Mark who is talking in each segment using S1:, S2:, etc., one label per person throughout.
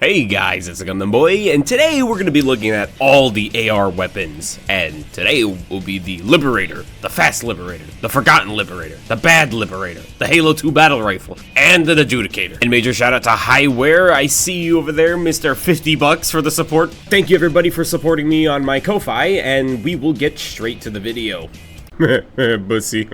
S1: Hey guys, it's Gundam Boy, and today we're going to be looking at all the AR weapons. And today will be the Liberator, the Fast Liberator, the Forgotten Liberator, the Bad Liberator, the Halo 2 Battle Rifle, and the Adjudicator. And major shout out to Highware, I see you over there, Mr. 50 bucks for the support. Thank you everybody for supporting me on my Ko-Fi, and we will get straight to the video. Bussy.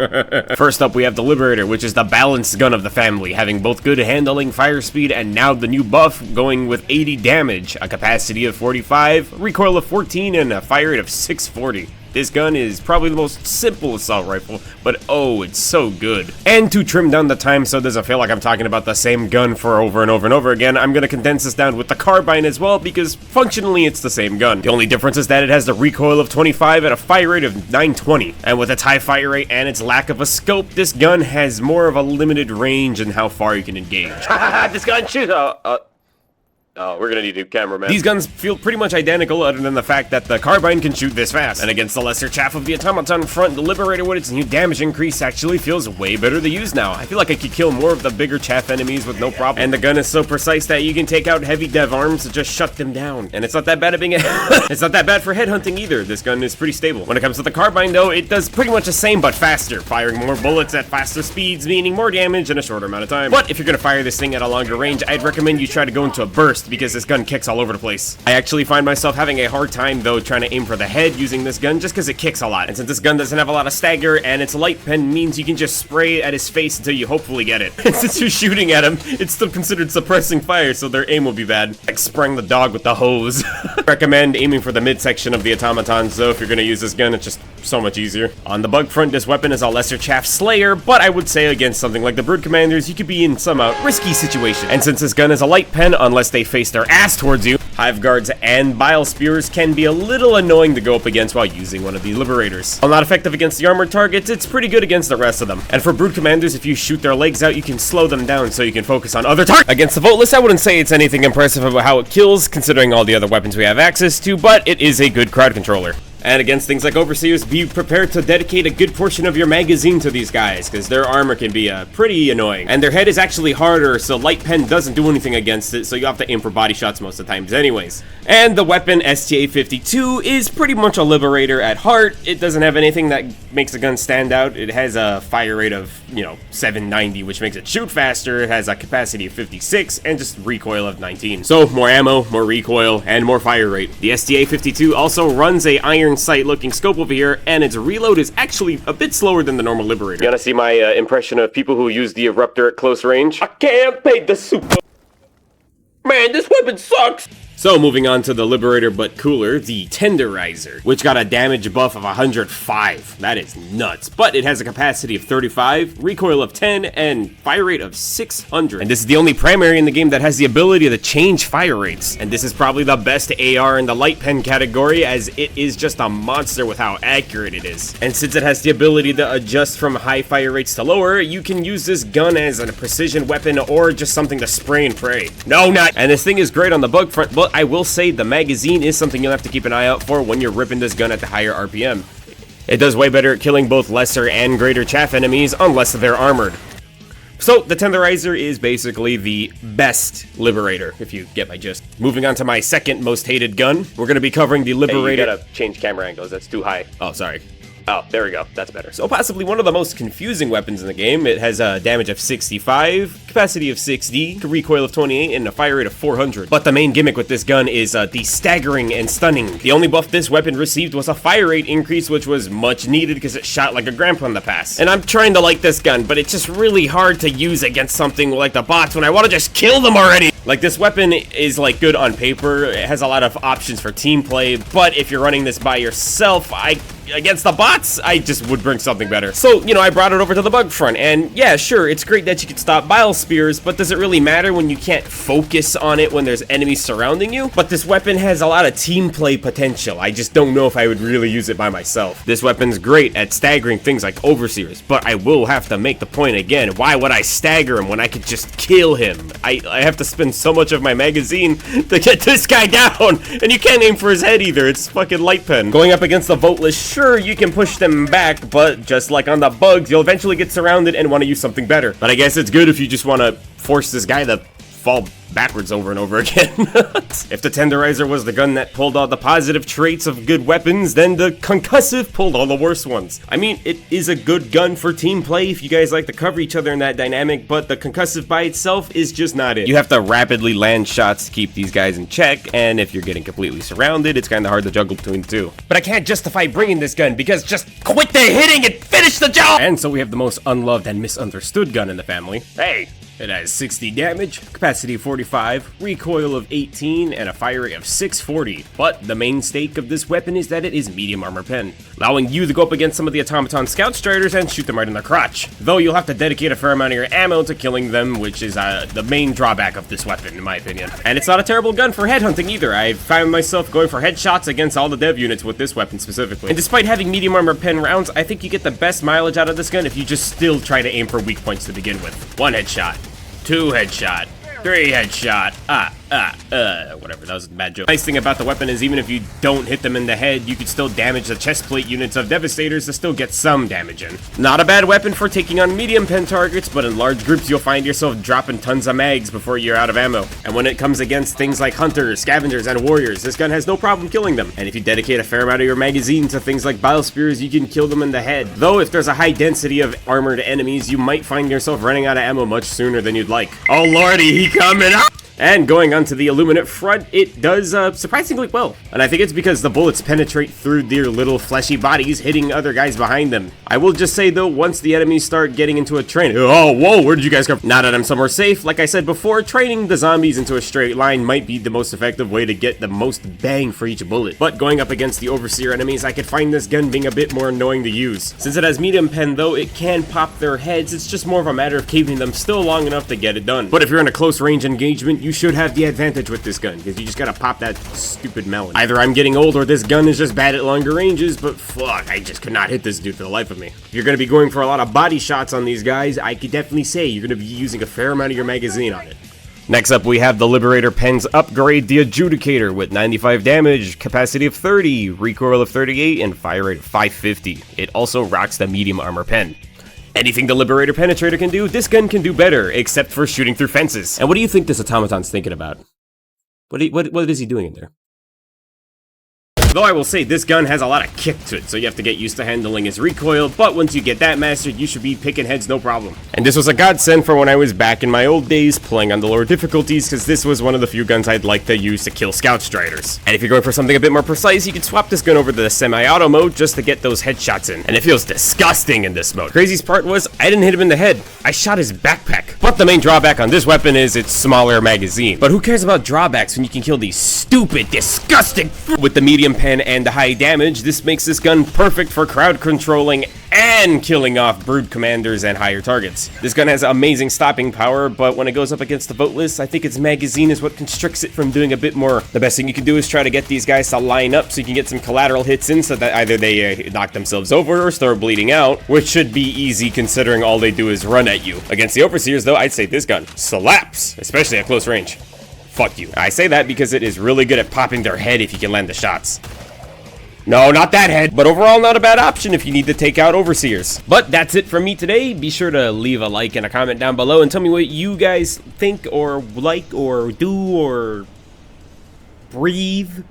S1: First up, we have the Liberator, which is the balanced gun of the family, having both good handling, fire speed, and now the new buff going with 80 damage, a capacity of 45, recoil of 14, and a fire rate of 640. This gun is probably the most simple assault rifle, but oh, it's so good. And to trim down the time so it doesn't feel like I'm talking about the same gun for over and over and over again, I'm gonna condense this down with the carbine as well, because functionally it's the same gun. The only difference is that it has the recoil of 25 and a fire rate of 920. And with its high fire rate and its lack of a scope, this gun has more of a limited range in how far you can engage. This gun shoots! Oh, we're gonna need a cameraman. These guns feel pretty much identical other than the fact that the carbine can shoot this fast. And against the lesser chaff of the automaton front, the Liberator with its new damage increase actually feels way better to use now. I feel like I could kill more of the bigger chaff enemies with no problem. And the gun is so precise that you can take out heavy dev arms to just shut them down. And it's not that bad at being it's not that bad for headhunting either. This gun is pretty stable. When it comes to the carbine though, it does pretty much the same but faster, firing more bullets at faster speeds, meaning more damage in a shorter amount of time. But if you're gonna fire this thing at a longer range, I'd recommend you try to go into a burst, because this gun kicks all over the place. I actually find myself having a hard time though trying to aim for the head using this gun just because it kicks a lot. And since this gun doesn't have a lot of stagger and its light pen means you can just spray at his face until you hopefully get it. And since you're shooting at him, it's still considered suppressing fire, so their aim will be bad. Like spraying the dog with the hose. Recommend aiming for the midsection of the automatons though if you're gonna use this gun. It's just so much easier. On the bug front, this weapon is a lesser chaff slayer, but I would say against something like the Brood Commanders, you could be in some risky situation. And since this gun is a light pen, unless they face their ass towards you, Hive Guards and Bile Spears can be a little annoying to go up against while using one of the Liberators. While not effective against the armored targets, it's pretty good against the rest of them. And for Brood Commanders, if you shoot their legs out, you can slow them down so you can focus on other targets. Against the Voltless, I wouldn't say it's anything impressive about how it kills, considering all the other weapons we have access to, but it is a good crowd controller. And against things like Overseers, be prepared to dedicate a good portion of your magazine to these guys, because their armor can be pretty annoying. And their head is actually harder, so light pen doesn't do anything against it, so you have to aim for body shots most of the times anyways. And the weapon, STA-52, is pretty much a Liberator at heart. It doesn't have anything that makes the gun stand out. It has a fire rate of, 790, which makes it shoot faster. It has a capacity of 56, and just recoil of 19. So, more ammo, more recoil, and more fire rate. The STA-52 also runs a iron sight looking scope over here, and its reload is actually a bit slower than the normal Liberator. You wanna see my impression of people who use the Eruptor at close range? I can't pay the super. Man, this weapon sucks! So moving on to the Liberator but cooler, the Tenderizer, which got a damage buff of 105. That is nuts. But it has a capacity of 35, recoil of 10, and fire rate of 600. And this is the only primary in the game that has the ability to change fire rates. And this is probably the best AR in the light pen category, as it is just a monster with how accurate it is. And since it has the ability to adjust from high fire rates to lower, you can use this gun as a precision weapon or just something to spray and pray. No, not. And this thing is great on the bug front, but I will say the magazine is something you'll have to keep an eye out for when you're ripping this gun at the higher RPM. It does way better at killing both lesser and greater chaff enemies unless they're armored. So the Tenderizer is basically the best Liberator, if you get my gist. Moving on to my second most hated gun, we're going to be covering the Liberator. Hey, you gotta change camera angles, that's too high. Oh, sorry. Oh, there we go. That's better. So possibly one of the most confusing weapons in the game. It has a damage of 65, capacity of 60, recoil of 28, and a fire rate of 400. But the main gimmick with this gun is the staggering and stunning. The only buff this weapon received was a fire rate increase, which was much needed because it shot like a grandpa in the past. And I'm trying to like this gun, but it's just really hard to use against something like the bots when I want to just kill them already. Like, this weapon is, like, good on paper. It has a lot of options for team play, but if you're running this by yourself, against the bots, I just would bring something better. So, I brought it over to the bug front, and yeah, sure, it's great that you can stop Bile Spears, but does it really matter when you can't focus on it when there's enemies surrounding you? But this weapon has a lot of team play potential. I just don't know if I would really use it by myself. This weapon's great at staggering things like Overseers, but I will have to make the point again, why would I stagger him when I could just kill him? I have to spend so much of my magazine to get this guy down, and you can't aim for his head either. It's fucking light pen. Going up against the Voltless, sure, you can push them back, but just like on the bugs, you'll eventually get surrounded and want to use something better. But I guess it's good if you just want to force this guy to fall backwards over and over again. If the Tenderizer was the gun that pulled all the positive traits of good weapons, then the Concussive pulled all the worst ones. I mean, it is a good gun for team play if you guys like to cover each other in that dynamic, but the Concussive by itself is just not it. You have to rapidly land shots to keep these guys in check, and if you're getting completely surrounded, it's kind of hard to juggle between the two. But I can't justify bringing this gun because just quit the hitting and finish the job! And so we have the most unloved and misunderstood gun in the family. Hey! It has 60 damage, capacity of 45, recoil of 18, and a fire rate of 640. But the main stake of this weapon is that it is medium armor pen, allowing you to go up against some of the automaton scout striders and shoot them right in the crotch. Though you'll have to dedicate a fair amount of your ammo to killing them, which is the main drawback of this weapon, in my opinion. And it's not a terrible gun for headhunting either. I've found myself going for headshots against all the dev units with this weapon specifically. And despite having medium armor pen rounds, I think you get the best mileage out of this gun if you just still try to aim for weak points to begin with. 1 headshot. 2 headshot, 3 headshot, whatever, that was a bad joke. Nice thing about the weapon is even if you don't hit them in the head, you can still damage the chest plate units of Devastators to still get some damage in. Not a bad weapon for taking on medium pen targets, but in large groups you'll find yourself dropping tons of mags before you're out of ammo. And when it comes against things like hunters, scavengers, and warriors, this gun has no problem killing them. And if you dedicate a fair amount of your magazine to things like bile spears, you can kill them in the head. Though if there's a high density of armored enemies, you might find yourself running out of ammo much sooner than you'd like. Oh lordy, he coming up! And going onto the Illuminate front, it does surprisingly well. And I think it's because the bullets penetrate through their little fleshy bodies, hitting other guys behind them. I will just say though, once the enemies start getting into a train, oh, whoa, where did you guys come from? Now that I'm somewhere safe, like I said before, training the zombies into a straight line might be the most effective way to get the most bang for each bullet. But going up against the Overseer enemies, I could find this gun being a bit more annoying to use. Since it has medium pen though, it can pop their heads, it's just more of a matter of keeping them still long enough to get it done. But if you're in a close range engagement, you should have the advantage with this gun, because you just gotta pop that stupid melon. Either I'm getting old or this gun is just bad at longer ranges, but fuck, I just could not hit this dude for the life of me. If you're gonna be going for a lot of body shots on these guys, I could definitely say you're gonna be using a fair amount of your magazine on it. Next up, we have the Liberator Pen's upgrade, the Adjudicator, with 95 damage, capacity of 30, recoil of 38, and fire rate of 550. It also rocks the medium armor pen. Anything the Liberator Penetrator can do, this gun can do better, except for shooting through fences. And what do you think this automaton's thinking about? What is he doing in there? Though I will say, this gun has a lot of kick to it, so you have to get used to handling his recoil, but once you get that mastered, you should be picking heads no problem. And this was a godsend for when I was back in my old days playing on the lower difficulties, because this was one of the few guns I'd like to use to kill scout striders. And if you're going for something a bit more precise, you can swap this gun over to the semi-auto mode just to get those headshots in. And it feels disgusting in this mode. Craziest part was, I didn't hit him in the head, I shot his backpack. But the main drawback on this weapon is its smaller magazine. But who cares about drawbacks when you can kill these stupid, disgusting with the medium pen and the high damage? This makes this gun perfect for crowd controlling and killing off brood commanders and higher targets. This gun has amazing stopping power, but when it goes up against the voteless, I think its magazine is what constricts it from doing a bit more. The best thing you can do is try to get these guys to line up so you can get some collateral hits in so that either they knock themselves over or start bleeding out, which should be easy considering all they do is run at you. Against the Overseers though, I'd say this gun slaps, especially at close range. Fuck you. I say that because it is really good at popping their head if you can land the shots. No, not that head, but overall not a bad option if you need to take out Overseers. But that's it from me today. Be sure to leave a like and a comment down below and tell me what you guys think or like or do or breathe.